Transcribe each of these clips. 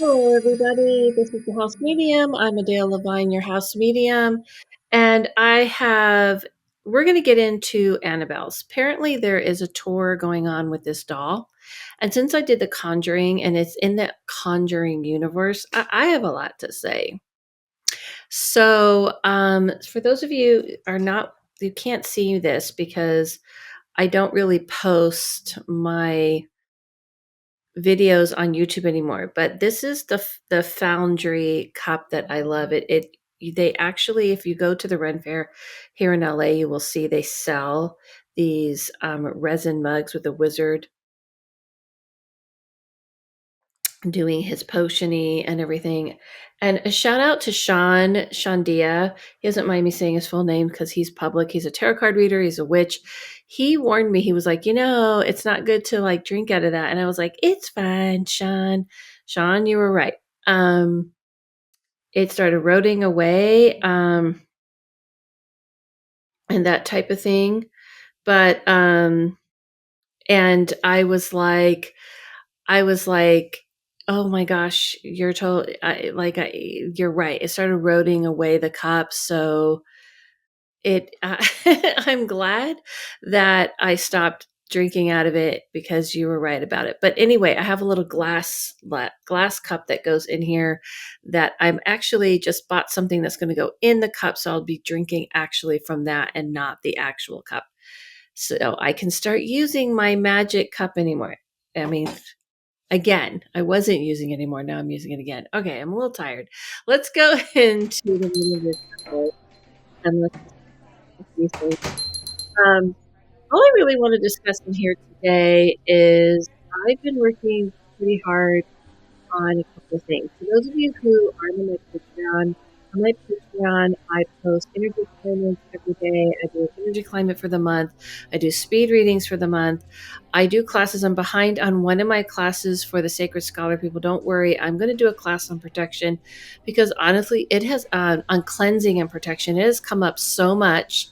Hello, everybody. This is the House Medium. I'm Adele Levine, your House Medium. And we're going to get into Annabelle's. Apparently, there is a tour going on with this doll. And since I did The Conjuring and it's in the Conjuring universe, I have a lot to say. So, for those of you can't see this because I don't really post my videos on YouTube anymore, but this is the Foundry cup that I love. They actually, if you go to the Ren Fair here in LA, you will see they sell these resin mugs with a wizard doing his potiony and everything. And a shout out to Sean Dia. He doesn't mind me saying his full name because he's public. He's a tarot card reader. He's a witch. He warned me. He was like, it's not good to like drink out of that. And I was like, it's fine, Sean. Sean, you were right. It started eroding away, and that type of thing. But and I was like, oh my gosh, you're you're right. It started eroding away the cup. So I'm glad that I stopped drinking out of it because you were right about it. But anyway, I have a little glass cup that goes in here that I'm actually just bought something that's going to go in the cup. So I'll be drinking actually from that and not the actual cup. So I can start using my magic cup anymore. I mean, again, I wasn't using it anymore. Now I'm using it again. Okay, I'm a little tired. Let's go into the meat of this episode and let's discuss these things. All I really want to discuss in here today is I've been working pretty hard on a couple of things. For those of you who aren't on my Patreon, I post energy climates every day. I do energy climate for the month. I do speed readings for the month. I do classes. I'm behind on one of my classes for the Sacred Scholar people. Don't worry. I'm going to do a class on protection because honestly, it has on cleansing and protection. It has come up so much.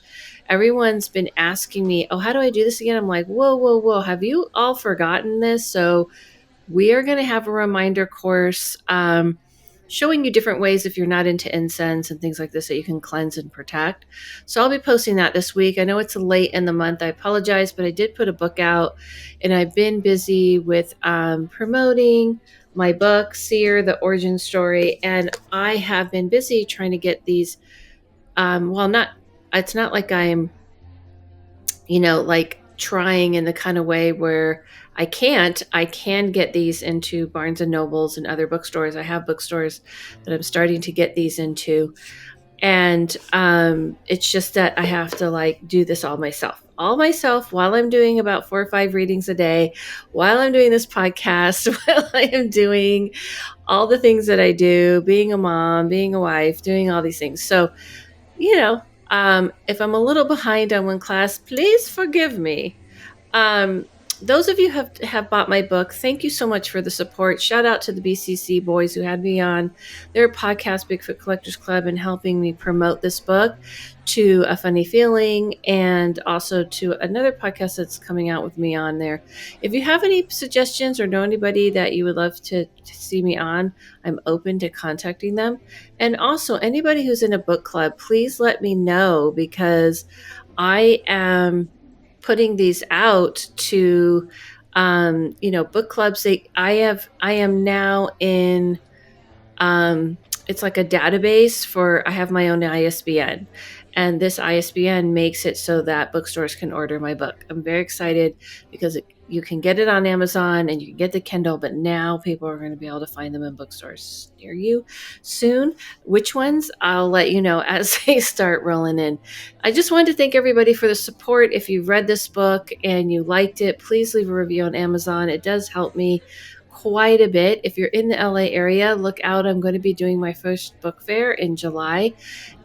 Everyone's been asking me, oh, how do I do this again? I'm like, whoa, whoa, whoa. Have you all forgotten this? So we are going to have a reminder course showing you different ways if you're not into incense and things like this that you can cleanse and protect. So I'll be posting that this week. I know it's late in the month. I apologize, but I did put a book out and I've been busy with promoting my book, Seer, the Origin Story. And I have been busy trying to get these, it's not like I'm, like trying in the kind of way where I can get these into Barnes and Nobles and other bookstores. I have bookstores that I'm starting to get these into. And it's just that I have to like do this all myself while I'm doing about 4 or 5 readings a day, while I'm doing this podcast, while I am doing all the things that I do, being a mom, being a wife, doing all these things. So, if I'm a little behind on one class, please forgive me. Those of you have bought my book, thank you so much for the support. Shout out to the BCC boys who had me on their podcast, Bigfoot Collectors Club, and helping me promote this book to A Funny Feeling and also to another podcast that's coming out with me on there. If you have any suggestions or know anybody that you would love to see me on, I'm open to contacting them. And also anybody who's in a book club, please let me know because I am putting these out to book clubs. I am now in it's like a database I have my own ISBN, and this ISBN makes it so that bookstores can order my book. I'm very excited because you can get it on Amazon and you can get the Kindle, but now people are going to be able to find them in bookstores near you soon. Which ones? I'll let you know as they start rolling in. I just wanted to thank everybody for the support. If you've read this book and you liked it, please leave a review on Amazon. It does help me quite a bit. If you're in the LA area, look out. I'm going to be doing my first book fair in July,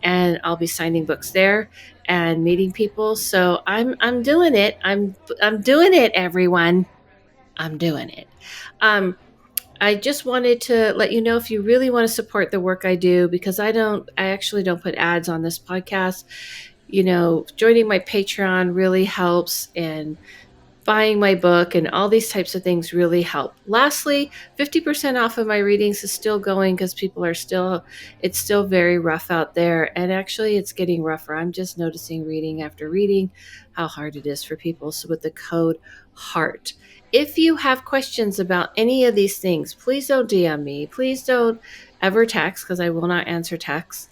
and I'll be signing books there and meeting people. So I'm doing it. I'm doing it, everyone. I'm doing it. I just wanted to let you know if you really want to support the work I do, because I actually don't put ads on this podcast. Joining my Patreon really helps, and buying my book, and all these types of things really help. Lastly, 50% off of my readings is still going because it's still very rough out there. And actually, it's getting rougher. I'm just noticing reading after reading how hard it is for people. So with the code HEART. If you have questions about any of these things, please don't DM me. Please don't ever text because I will not answer texts.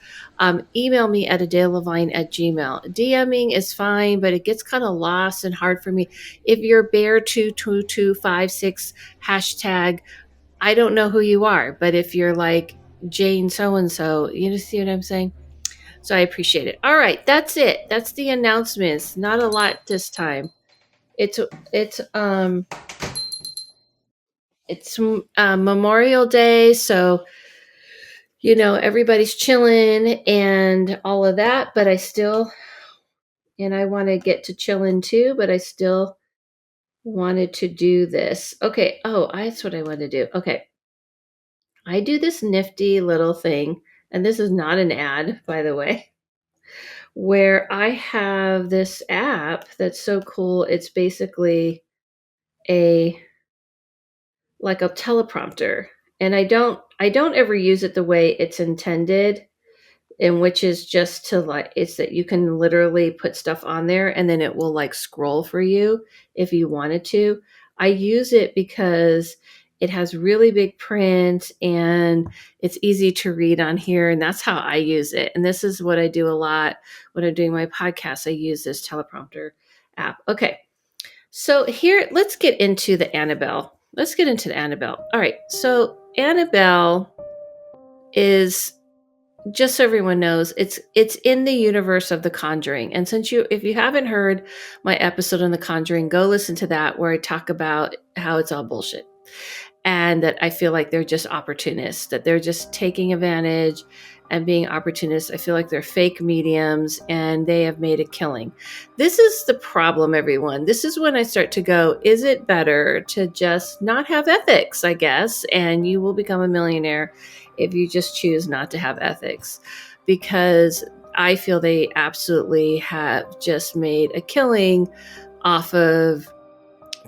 Email me at adalalevine@gmail. DMing is fine, but it gets kind of lost and hard for me. If you're bear22256 hashtag, I don't know who you are, but if you're like Jane so-and-so, you see what I'm saying? So I appreciate it. All right, that's it. That's the announcements. Not a lot this time. It's Memorial Day, so everybody's chilling and all of that, but I want to get to chilling too, but I still wanted to do this. Okay. Oh, that's what I wanted to do. Okay. I do this nifty little thing, and this is not an ad, by the way, where I have this app that's so cool. It's basically a like a teleprompter, and I don't ever use it the way it's intended, and which is just to it's that you can literally put stuff on there and then it will scroll for you if you wanted to. I use it because it has really big print and it's easy to read on here, and that's how I use it. And this is what I do a lot when I'm doing my podcast. I use this teleprompter app. Okay. So here, let's get into the Annabelle. All right. So Annabelle is, just so everyone knows, it's in the universe of The Conjuring. And if you haven't heard my episode on The Conjuring, go listen to that where I talk about how it's all bullshit. And that I feel like they're just opportunists, that they're just taking advantage and being opportunists. I feel like they're fake mediums and they have made a killing. This is the problem, everyone. This is when I start to go, is it better to just not have ethics, I guess, and you will become a millionaire if you just choose not to have ethics? Because I feel they absolutely have just made a killing off of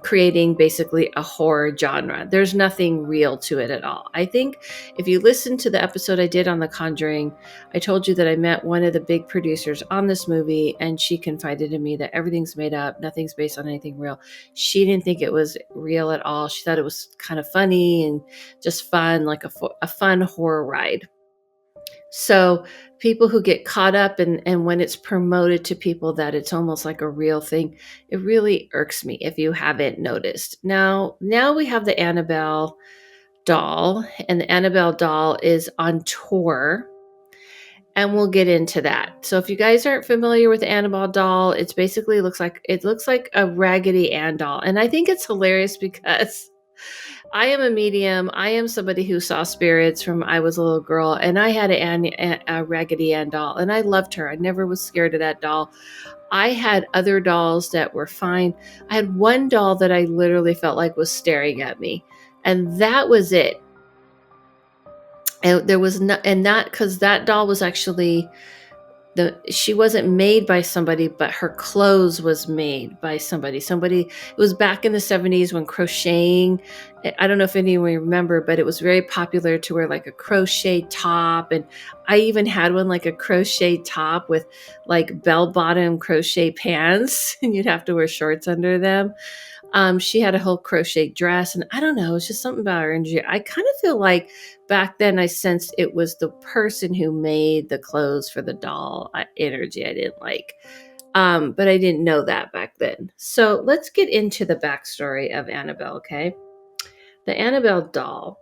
creating basically a horror genre. There's nothing real to it at all. I think if you listen to the episode I did on The Conjuring, I told you that I met one of the big producers on this movie, and she confided in me that everything's made up, nothing's based on anything real. She didn't think it was real at all. She thought it was kind of funny and just fun, like a fun horror ride. So people who get caught up and when it's promoted to people that it's almost like a real thing, it really irks me if you haven't noticed. Now we have the Annabelle doll, and the Annabelle doll is on tour, and we'll get into that. So if you guys aren't familiar with the Annabelle doll, it looks like a Raggedy Ann doll. And I think it's hilarious because I am a medium. I am somebody who saw spirits from I was a little girl, and I had a Raggedy Ann doll, and I loved her. I never was scared of that doll. I had other dolls that were fine. I had one doll that I literally felt like was staring at me, and that was it. And there was no, and that because that doll was actually she wasn't made by somebody, but her clothes was made by somebody. It was back in the 70s when crocheting, I don't know if anyone remember, but it was very popular to wear like a crochet top. And I even had one, like a crochet top with like bell bottom crochet pants, and you'd have to wear shorts under them. She had a whole crochet dress, and I don't know, it's just something about her energy. I kind of feel like back then I sensed it was the person who made the clothes for the doll energy I didn't like. But I didn't know that back then. So let's get into the backstory of Annabelle, okay? The Annabelle doll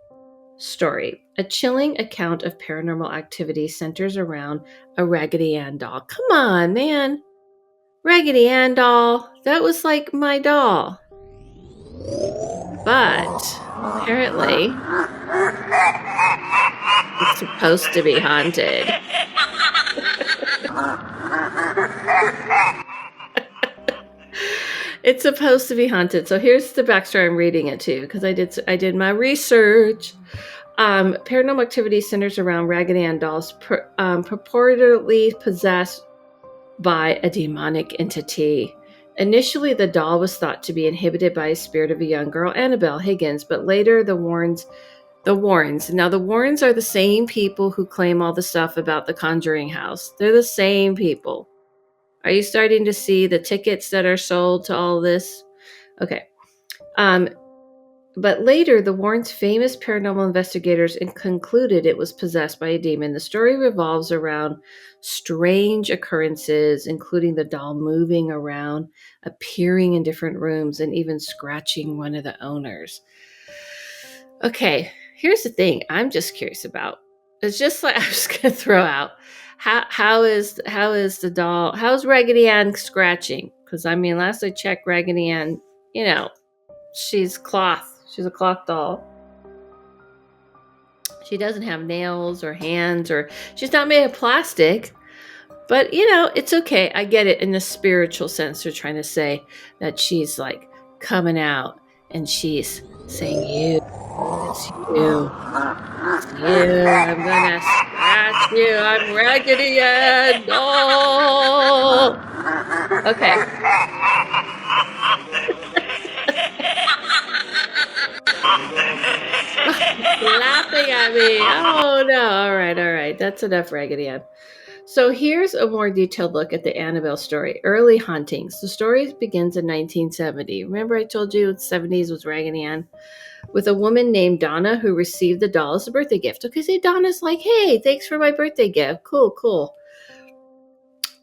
story. A chilling account of paranormal activity centers around a Raggedy Ann doll. Come on, man. Raggedy Ann doll. That was like my doll. But apparently it's supposed to be haunted. It's supposed to be haunted. So here's the backstory. I'm reading it too because I did my research. Paranormal activity centers around Raggedy Ann dolls purportedly possessed by a demonic entity Initially, the doll was thought to be inhibited by a spirit of a young girl, Annabelle Higgins, but later the Warrens. Now, the Warrens are the same people who claim all the stuff about the Conjuring house. They're the same people. Are you starting to see the tickets that are sold to all this? Okay. But later, the Warrens' famous paranormal investigators concluded it was possessed by a demon. The story revolves around strange occurrences, including the doll moving around, appearing in different rooms, and even scratching one of the owners. Okay, here's the thing I'm just curious about. It's just like I'm just gonna throw out how is the doll, how's Raggedy Ann scratching? Because I mean, last I checked, Raggedy Ann, she's cloth. She's a cloth doll. She doesn't have nails or hands, or she's not made of plastic. But it's okay. I get it in the spiritual sense. They're trying to say that she's like coming out and she's saying, "You, it's you. It's you. I'm gonna scratch you. I'm Raggedy Ann." Oh, okay. Laughing at me. Oh no. All right. That's enough, Raggedy Ann. So here's a more detailed look at the Annabelle story. Early hauntings. The story begins in 1970. Remember I told you the 70s was Raggedy Ann? With a woman named Donna who received the doll as a birthday gift. Okay, so Donna's like, hey, thanks for my birthday gift. Cool.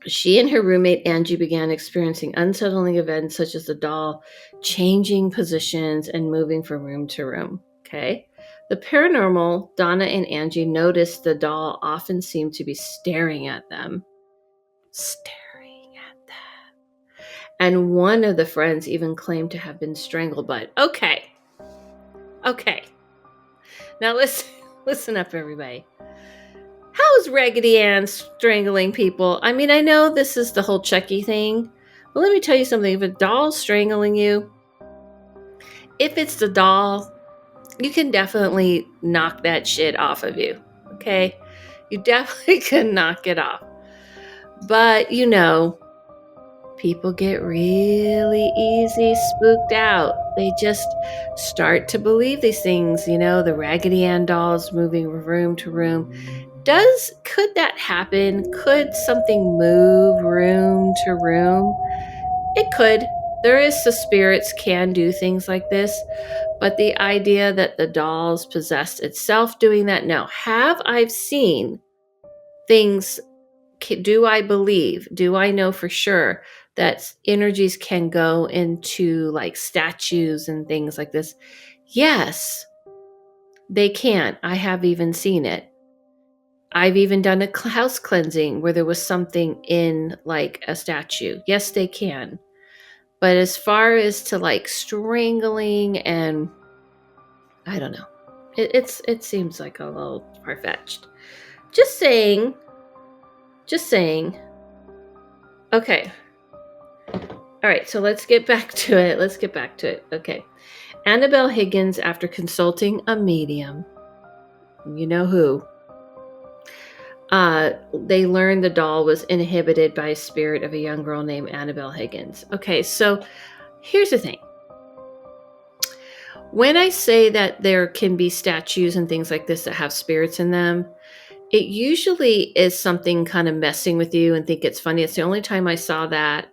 She and her roommate Angie began experiencing unsettling events such as the doll changing positions and moving from room to room. Okay. The paranormal, Donna and Angie noticed the doll often seemed to be staring at them. And one of the friends even claimed to have been strangled by it. Okay. Now listen up, everybody. How is Raggedy Ann strangling people? I mean, I know this is the whole Chucky thing, but let me tell you something. If a doll's strangling you, if it's the doll, you can definitely knock that shit off of you. Okay? You definitely can knock it off. But, people get really easy spooked out. They just start to believe these things, the Raggedy Ann dolls moving room to room. Could that happen? Could something move room to room? It could. There is the spirits can do things like this, but the idea that the dolls possessed itself doing that, no. Have I seen things? Do I believe? Do I know for sure that energies can go into like statues and things like this? Yes, they can. I have even seen it. I've even done a house cleansing where there was something in like a statue. Yes, they can. But as far as to like strangling and I don't know, it seems like a little far-fetched. Just saying. Okay. All right, so let's get back to it. Okay. Annabelle Higgins, after consulting a medium, you know who, they learned the doll was inhibited by a spirit of a young girl named Annabelle Higgins. Okay, so here's the thing. When I say that there can be statues and things like this that have spirits in them, it usually is something kind of messing with you and think it's funny. It's the only time I saw that.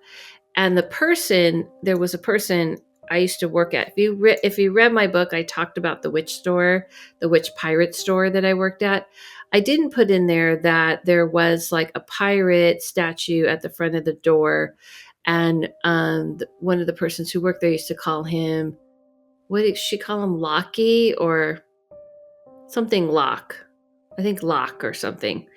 And there was a person I used to work at. If you read my book, I talked about the witch pirate store that I worked at. I didn't put in there that there was like a pirate statue at the front of the door. And one of the persons who worked there used to call him, what did she call him? Locky or something Lock. I think Lock or something.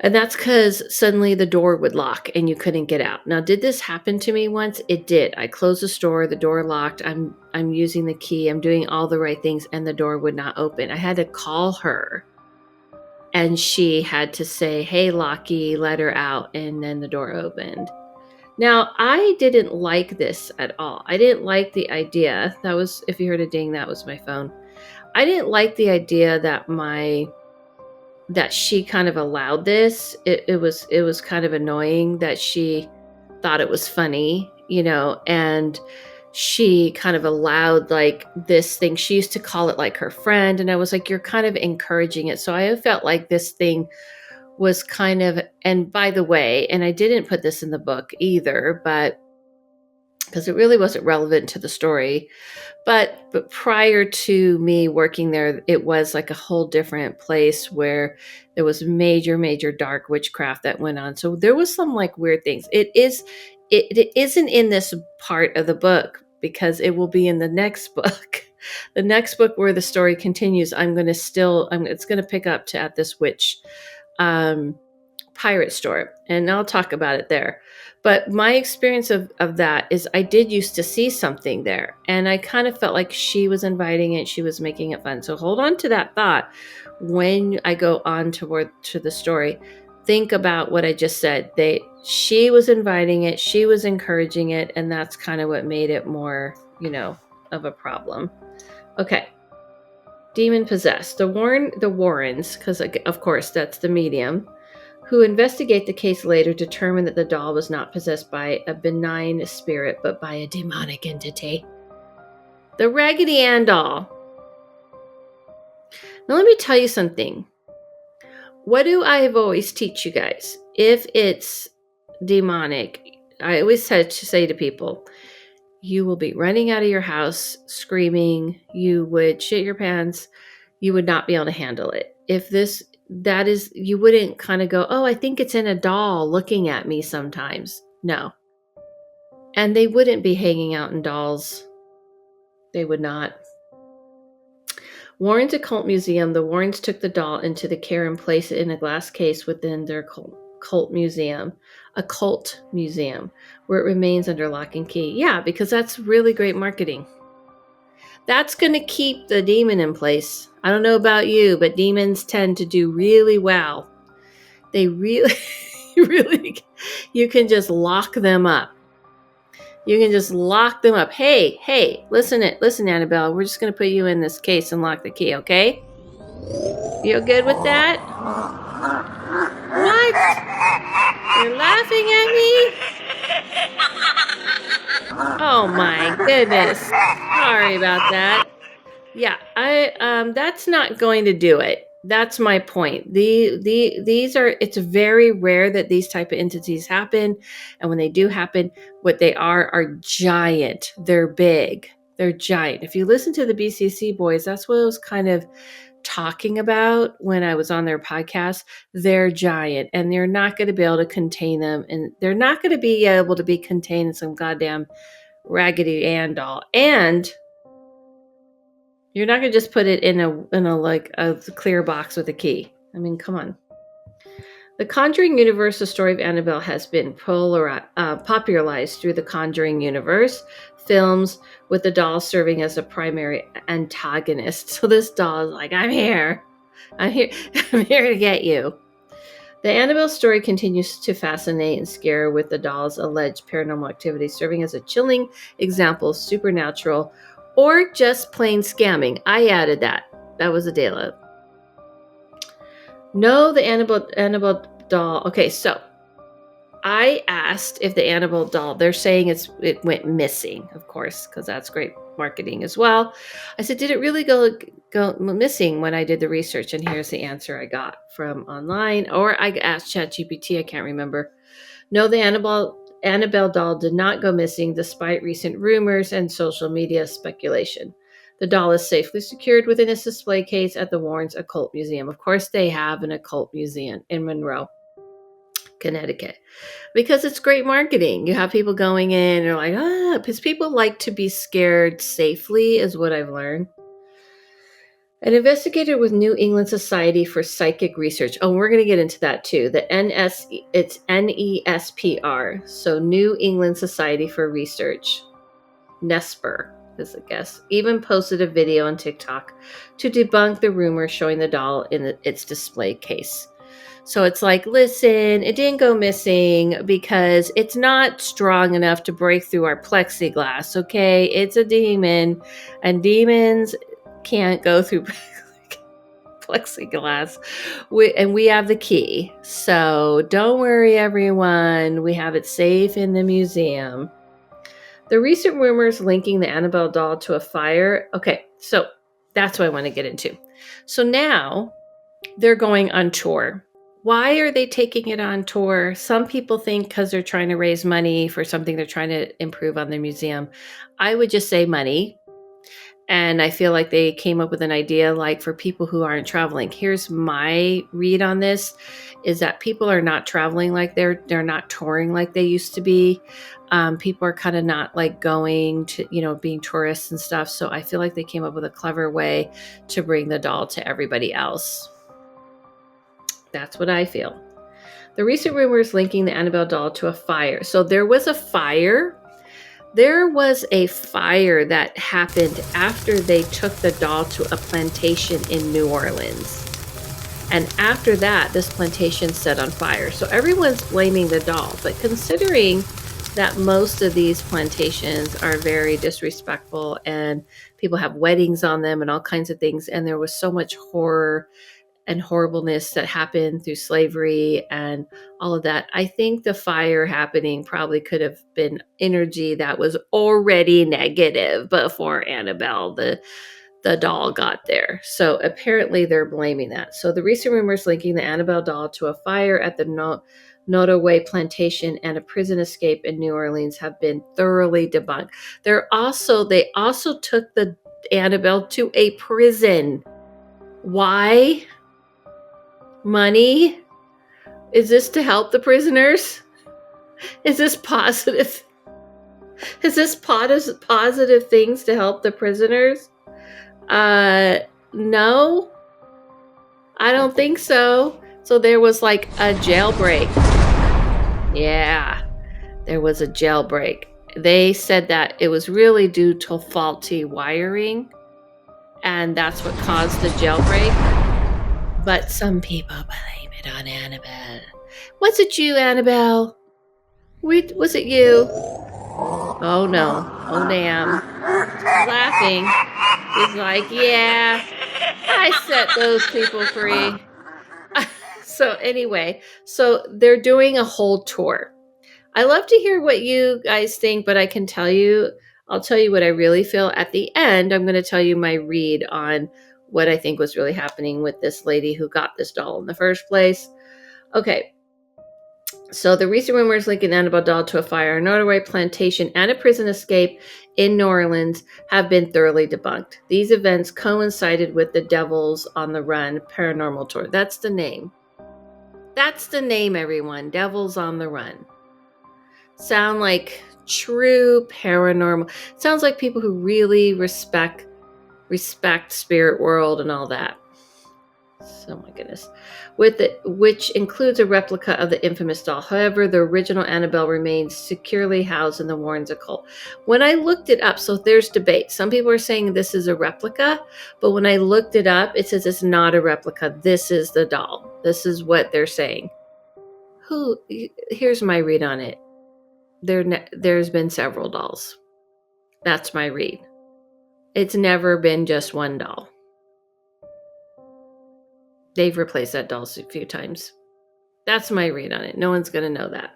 And that's because suddenly the door would lock and you couldn't get out. Now, did this happen to me once? It did. I closed the door locked. I'm using the key. I'm doing all the right things and the door would not open. I had to call her and she had to say, "Hey, Locky, let her out." And then the door opened. Now, I didn't like this at all. I didn't like the idea. That was, if you heard a ding, that was my phone. I didn't like the idea that she kind of allowed this. It was kind of annoying that she thought it was funny and she kind of allowed like this thing. She used to call it like her friend. And I was like, you're kind of encouraging it. So I felt like this thing was kind of, and by the way, and I didn't put this in the book either, but because it really wasn't relevant to the story. But prior to me working there, it was like a whole different place where there was major dark witchcraft that went on. So there was some like weird things. It isn't in this part of the book because it will be in the next book. The next book where the story continues, it's going to pick up to at this witch pirate store, and I'll talk about it there. But my experience of that is I did used to see something there, and I kind of felt like she was inviting it, she was making it fun. So hold on to that thought when I go on to the story. Think about what I just said. She was inviting it, she was encouraging it, and that's kind of what made it more, of a problem. Okay. Demon possessed. The Warrens, because of course that's the medium, who investigate the case later, determine that the doll was not possessed by a benign spirit, but by a demonic entity. The Raggedy Ann doll. Now let me tell you something. What do I always teach you guys? If it's demonic, I always say to people, you will be running out of your house screaming, you would shit your pants, you would not be able to handle it. You wouldn't kind of go, oh, I think it's in a doll looking at me sometimes. No. And they wouldn't be hanging out in dolls. They would not. Warren's Occult Museum. The Warrens took the doll into the care and placed it in a glass case within their occult museum, where it remains under lock and key. Yeah, because that's really great marketing. That's going to keep the demon in place. I don't know about you, but demons tend to do really well. They really, you can just lock them up. You can just lock them up. Hey, listen, Annabelle. We're just going to put you in this case and lock the key, okay? You good with that? What? You're laughing at me? Oh my goodness. Sorry about that. Yeah, that's not going to do it. That's my point. It's very rare that these type of entities happen. And when they do happen, what they are giant. They're big. They're giant. If you listen to the BCC boys, that's what I was kind of talking about when I was on their podcast. They're giant and they're not going to be able to contain them. And they're not going to be able to be contained in some goddamn Raggedy Ann doll. And you're not going to just put it in a clear box with a key. I mean, come on. The Conjuring universe, the story of Annabelle, has been popularized through the Conjuring universe films, with the doll serving as a primary antagonist. So this doll is like, I'm here to get you. The Annabelle story continues to fascinate and scare, with the doll's alleged paranormal activity serving as a chilling example of supernatural or just plain scamming. I added that. That was a Dela. No, the Annabelle doll. Okay, so I asked if the Annabelle doll, they're saying it went missing, of course, because that's great marketing as well. I said, did it really go missing when I did the research? And here's the answer I got from online, or I asked ChatGPT, I can't remember. No, the Annabelle doll did not go missing despite recent rumors and social media speculation. The doll is safely secured within its display case at the Warrens Occult Museum. Of course, they have an occult museum in Monroe, Connecticut, because it's great marketing. You have people going in and they're like, because people like to be scared safely, is what I've learned. An investigator with New England Society for Psychic Research. Oh, we're going to get into that too. It's NESPR. So New England Society for Research. NESPR is a guess. Even posted a video on TikTok to debunk the rumor showing the doll in its display case. So it's like, listen, it didn't go missing because it's not strong enough to break through our plexiglass, okay? It's a demon, and demons can't go through plexiglass. We have the key. So don't worry, everyone. We have it safe in the museum. The recent rumors linking the Annabelle doll to a fire. Okay, so that's what I want to get into. So now they're going on tour. Why are they taking it on tour? Some people think because they're trying to raise money for something they're trying to improve on the museum. I would just say money. And I feel like they came up with an idea like for people who aren't traveling. Here's my read on this is that people are not traveling like they're not touring like they used to be. People are kind of not like going to, being tourists and stuff. So I feel like they came up with a clever way to bring the doll to everybody else. That's what I feel. The recent rumors linking the Annabelle doll to a fire. So there was a fire. There was a fire that happened after they took the doll to a plantation in New Orleans. And after that, this plantation set on fire. So everyone's blaming the doll. But considering that most of these plantations are very disrespectful and people have weddings on them and all kinds of things, and there was so much horror and horribleness that happened through slavery and all of that. I think the fire happening probably could have been energy that was already negative before Annabelle, the doll, got there. So apparently they're blaming that. So the recent rumors linking the Annabelle doll to a fire at the Nottoway plantation and a prison escape in New Orleans have been thoroughly debunked. They also took the Annabelle to a prison. Why? Money? Is this to help the prisoners? Is this positive? Is this positive things to help the prisoners? No, I don't think so. So there was like a jailbreak. Yeah, there was a jailbreak. They said that it was really due to faulty wiring, and that's what caused the jailbreak. But some people blame it on Annabelle. Was it you, Annabelle? Was it you? Oh no. Oh damn. She's laughing. She's like, yeah, I set those people free. So anyway, so they're doing a whole tour. I love to hear what you guys think, but I'll tell you what I really feel at the end. I'm going to tell you my read on what I think was really happening with this lady who got this doll in the first place. Okay. So the recent rumors linking Annabelle doll to a fire, a Nottoway plantation, and a prison escape in New Orleans have been thoroughly debunked. These events coincided with the Devils on the Run paranormal tour. That's the name. That's the name, everyone. Devils on the Run. Sound like true paranormal. Sounds like people who really respect spirit world and all that. Oh my goodness. Which includes a replica of the infamous doll. However, the original Annabelle remains securely housed in the Warrens occult. When I looked it up, so there's debate. Some people are saying this is a replica, but when I looked it up, it says it's not a replica. This is the doll. This is what they're saying. Here's my read on it. There's been several dolls. That's my read. It's never been just one doll. They've replaced that doll a few times. That's my read on it. No one's going to know that.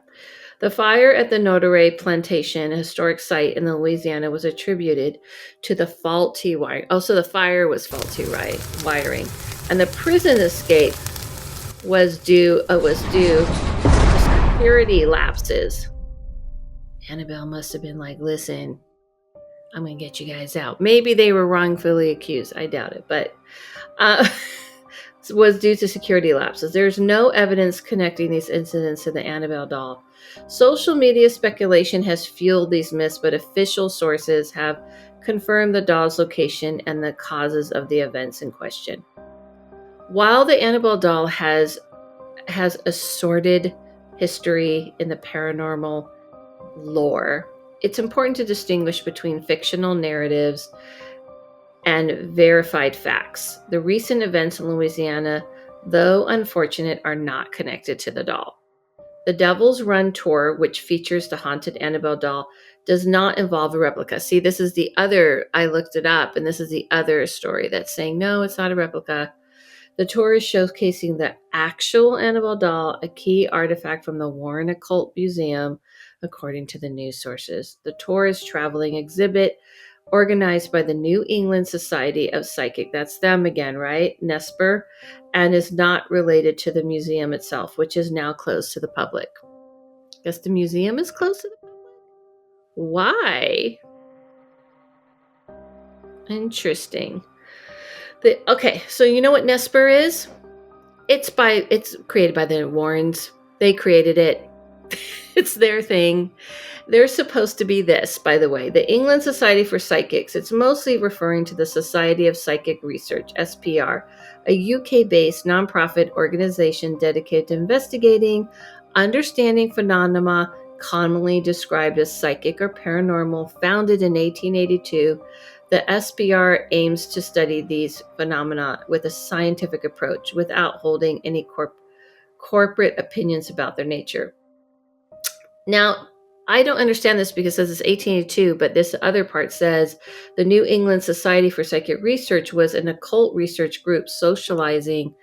The fire at the Nottoway plantation, a historic site in Louisiana, was attributed to the faulty wiring. Oh, so the fire was faulty wiring. And the prison escape was due to security lapses. Annabelle must have been like, listen, I'm going to get you guys out. Maybe they were wrongfully accused. I doubt it. But was due to security lapses. There's no evidence connecting these incidents to the Annabelle doll. Social media speculation has fueled these myths, but official sources have confirmed the doll's location and the causes of the events in question. While the Annabelle doll has a sordid history in the paranormal lore, it's important to distinguish between fictional narratives and verified facts. The recent events in Louisiana, though unfortunate, are not connected to the doll. The Devil's Run tour, which features the haunted Annabelle doll, does not involve a replica. See, this is the other, I looked it up, and this is the other story that's saying, no, it's not a replica. The tour is showcasing the actual Annabelle doll, a key artifact from the Warren Occult Museum, according to the news sources. The tour is traveling exhibit organized by the New England Society of Psychic. That's them again, right? NESPER, and is not related to the museum itself, which is now closed to the public. Guess the museum is closed to the public? Why? Interesting. Okay, so you know what NESPER is? It's created by the Warrens. They created it. It's their thing. They're supposed to be this, by the way, the England Society for Psychics. It's mostly referring to the Society of Psychic Research, SPR, a UK-based nonprofit organization dedicated to investigating, understanding phenomena commonly described as psychic or paranormal. Founded in 1882, the SPR aims to study these phenomena with a scientific approach without holding any corporate opinions about their nature. Now, I don't understand this because it says it's 1882, but this other part says the New England Society for Psychic Research was an occult research group specializing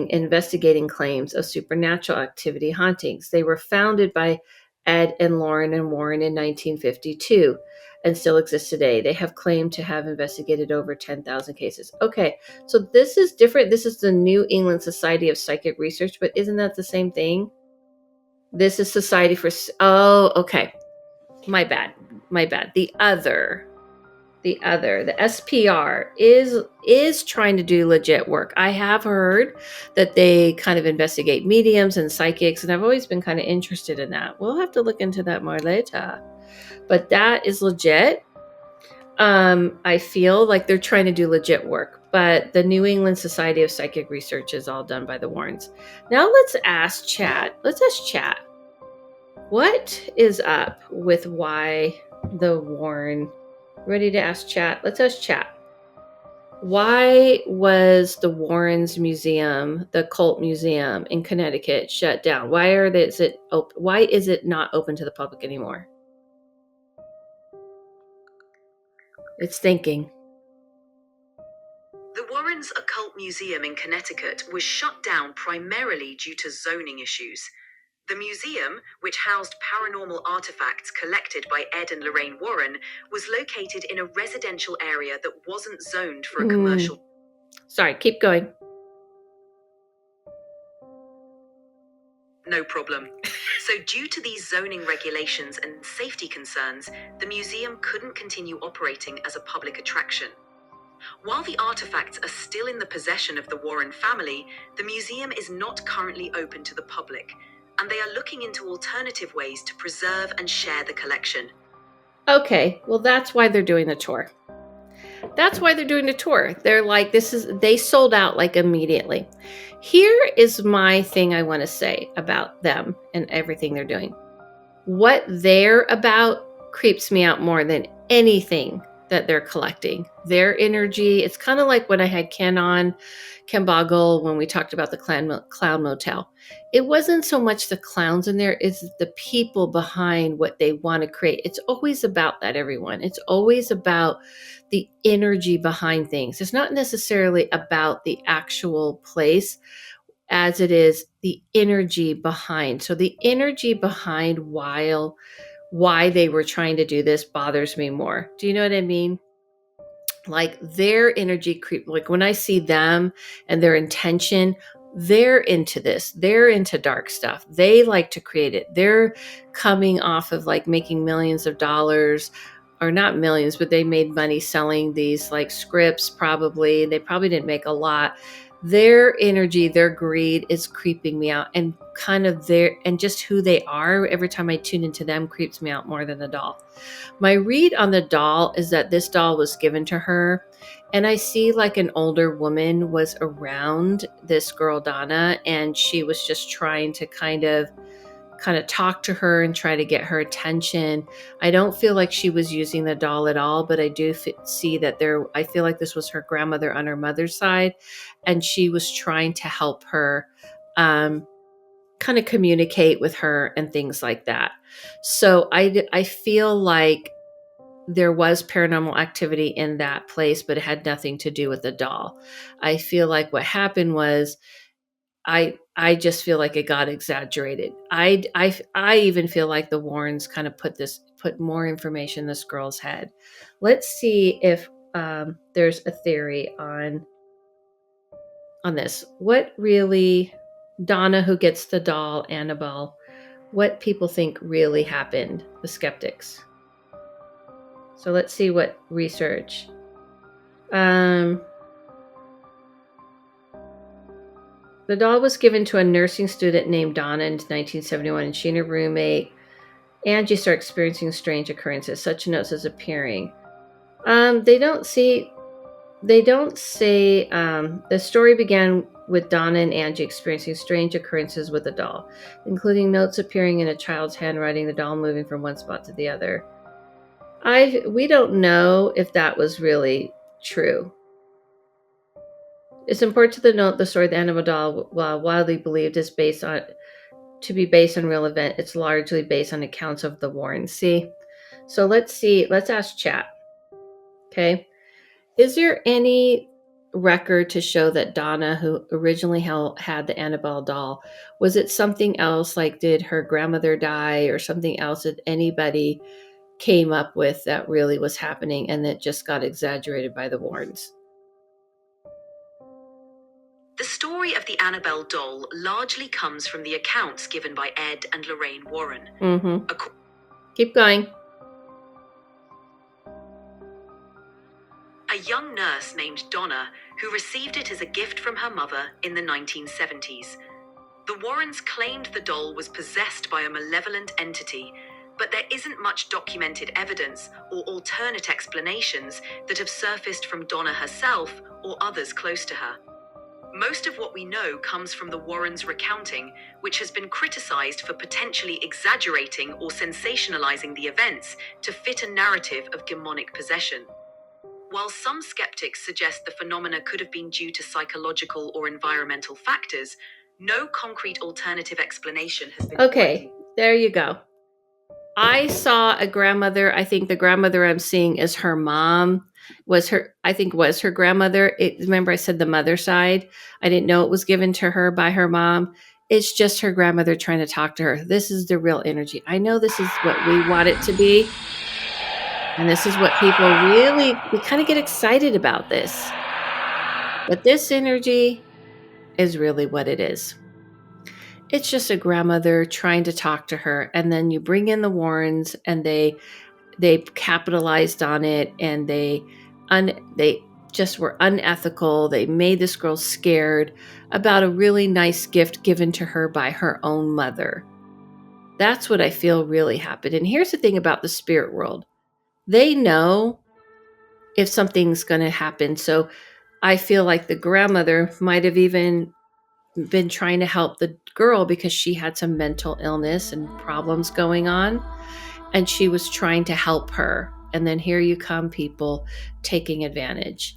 in investigating claims of supernatural activity hauntings. They were founded by Ed and Lauren and Warren in 1952 and still exist today. They have claimed to have investigated over 10,000 cases. Okay, so this is different. This is the New England Society of Psychic Research, but isn't that the same thing? This is Society for... Oh, okay. My bad. The SPR is trying to do legit work. I have heard that they kind of investigate mediums and psychics, and I've always been kind of interested in that. We'll have to look into that more later. But that is legit. I feel like they're trying to do legit work, but the New England Society of Psychic Research is all done by the Warrens. Now let's ask Chat. What is up with why the Warren... Ready to ask Chat? Let's ask Chat. Why was the Warrens Museum, the Cult Museum in Connecticut, shut down? Why is it not open to the public anymore? It's thinking. The Warrens Occult Museum in Connecticut was shut down primarily due to zoning issues. The museum, which housed paranormal artifacts collected by Ed and Lorraine Warren, was located in a residential area that wasn't zoned for a commercial... Sorry, keep going. No problem. So due to these zoning regulations and safety concerns, the museum couldn't continue operating as a public attraction. While the artifacts are still in the possession of the Warren family, the museum is not currently open to the public, and they are looking into alternative ways to preserve and share the collection. Okay, well, that's why they're doing the tour. They're like, they sold out like immediately. Here is my thing I want to say about them and everything they're doing. What they're about creeps me out more than anything that they're collecting. Their energy, it's kind of like when I had Ken Boggle, when we talked about the Clown Motel. It wasn't so much the clowns in there, it's the people behind what they want to create. It's always about that, everyone. It's always about the energy behind things. It's not necessarily about the actual place as it is the energy behind. So the energy behind why they were trying to do this bothers me more. Do you know what I mean? Like their energy creep, like when I see them and their intention, they're into this. They're into dark stuff. They like to create it. They're coming off of like making millions of dollars, or not millions, but they made money selling these like scripts probably. They probably didn't make a lot. Their energy, their greed is creeping me out, and kind of and just who they are. Every time I tune into them creeps me out more than the doll. My read on the doll is that this doll was given to her, and I see like an older woman was around this girl, Donna, and she was just trying to kind of talk to her and try to get her attention. I don't feel like she was using the doll at all, but I do see that I feel like this was her grandmother on her mother's side, and she was trying to help her kind of communicate with her and things like that. So I feel like there was paranormal activity in that place, but it had nothing to do with the doll. I feel like what happened was I just feel like it got exaggerated. I even feel like the Warrens kind of put more information in this girl's head. Let's see if there's a theory on this. What really, Donna, who gets the doll, Annabelle, what people think really happened, the skeptics. So let's see what research. The doll was given to a nursing student named Donna in 1971, and she and her roommate Angie start experiencing strange occurrences. Such notes as appearing. They don't say. The story began with Donna and Angie experiencing strange occurrences with the doll, including notes appearing in a child's handwriting, the doll moving from one spot to the other. We don't know if that was really true. It's important to note the story of the Annabelle doll, while widely believed is based on real event, it's largely based on accounts of the Warrens. See? So let's ask chat. Okay. Is there any record to show that Donna, who originally had the Annabelle doll, was it something else? Like, did her grandmother die or something else that anybody came up with that really was happening and that just got exaggerated by the Warrens? The story of the Annabelle doll largely comes from the accounts given by Ed and Lorraine Warren. Mm-hmm. Keep going. A young nurse named Donna, who received it as a gift from her mother in the 1970s. The Warrens claimed the doll was possessed by a malevolent entity, but there isn't much documented evidence or alternate explanations that have surfaced from Donna herself or others close to her. Most of what we know comes from the Warrens' recounting, which has been criticized for potentially exaggerating or sensationalizing the events to fit a narrative of demonic possession. While some skeptics suggest the phenomena could have been due to psychological or environmental factors, no concrete alternative explanation has been Okay, there you go. I saw a grandmother. I think the grandmother I'm seeing is her mom. Was her grandmother. Remember I said the mother side? I didn't know it was given to her by her mom. It's just her grandmother trying to talk to her. This is the real energy. I know this is what we want it to be. And this is what people we kind of get excited about this. But this energy is really what it is. It's just a grandmother trying to talk to her. And then you bring in the Warrens and they capitalized on it, and they just were unethical. They made this girl scared about a really nice gift given to her by her own mother. That's what I feel really happened. And here's the thing about the spirit world. They know if something's going to happen. So I feel like the grandmother might have even been trying to help the girl because she had some mental illness and problems going on. And she was trying to help her. And then here you come, people taking advantage.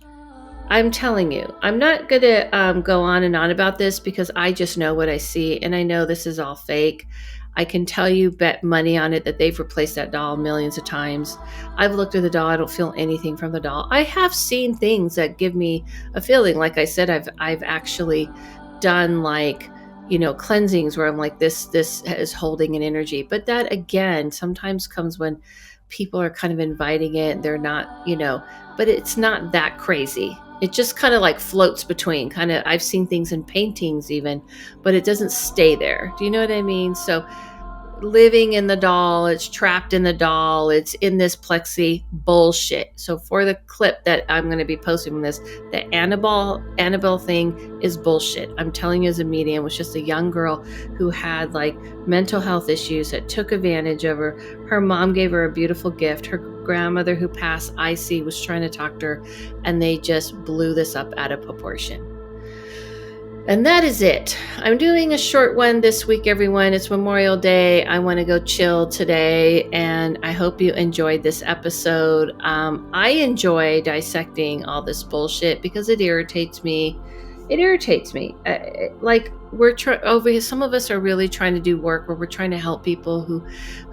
I'm telling you, I'm not going to go on and on about this because I just know what I see. And I know this is all fake. I can tell you, bet money on it, that they've replaced that doll millions of times. I've looked at the doll. I don't feel anything from the doll. I have seen things that give me a feeling. Like I said, I've actually done cleansings where I'm like, this is holding an energy. But that again sometimes comes when people are kind of inviting it. They're not, but it's not that crazy. It just kind of like floats between I've seen things in paintings even, but it doesn't stay there. Do you know what I mean? So living in the doll, it's trapped in the doll, it's in this plexi bullshit. So for the clip that I'm going to be posting from this, the Annabelle thing is bullshit. I'm telling you, as a medium, it was just a young girl who had mental health issues that took advantage of her. Her mom gave her a beautiful gift. Her grandmother, who passed, IC, was trying to talk to her, and they just blew this up out of proportion. And that is it. I'm doing a short one this week, everyone. It's Memorial Day. I want to go chill today, and I hope you enjoyed this episode. I enjoy dissecting all this bullshit because it irritates me. over here, some of us are really trying to do work where we're trying to help people who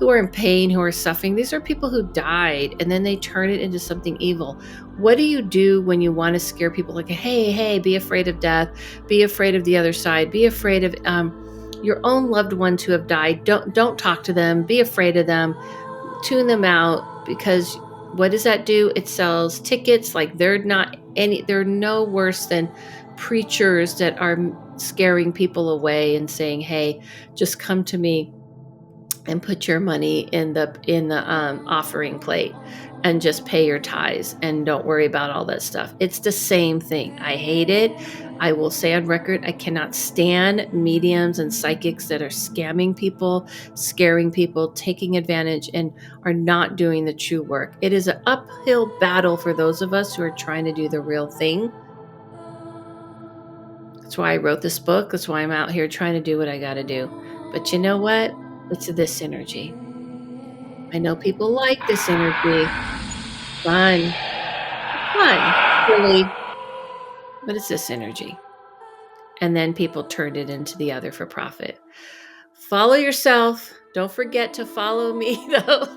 are in pain, who are suffering. These are people who died and then they turn it into something evil. What do you do when you want to scare people like, hey, be afraid of death, be afraid of the other side, be afraid of your own loved ones who have died. Don't talk to them, be afraid of them, tune them out, because what does that do? It sells tickets. Like they're no worse than preachers that are scaring people away and saying, hey, just come to me and put your money in the offering plate and just pay your tithes and don't worry about all that stuff. It's the same thing. I hate it. I will say on record, I cannot stand mediums and psychics that are scamming people, scaring people, taking advantage, and are not doing the true work. It is an uphill battle for those of us who are trying to do the real thing. That's why I wrote this book. That's why I'm out here trying to do what I got to do. But you know what? It's this energy. I know people like this energy. Fun. It's fun. Silly. But it's this energy. And then people turned it into the other for profit. Follow yourself. Don't forget to follow me, though.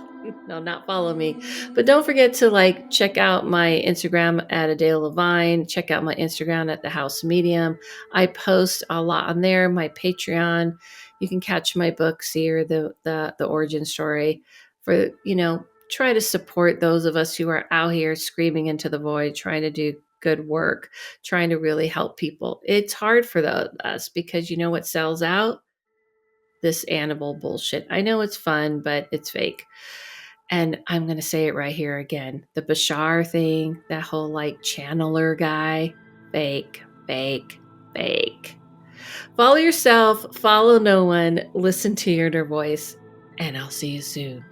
No, not follow me. But don't forget to check out my Instagram at Adele Levine. Check out my Instagram at The House Medium. I post a lot on there. My Patreon. You can catch my books here, the origin story. For try to support those of us who are out here screaming into the void, trying to do good work, trying to really help people. It's hard for us because you know what sells out? This Annabelle bullshit. I know it's fun, but it's fake. And I'm going to say it right here again. The Bashar thing, that whole channeler guy, fake, fake, fake. Follow yourself, follow no one, listen to your inner voice, and I'll see you soon.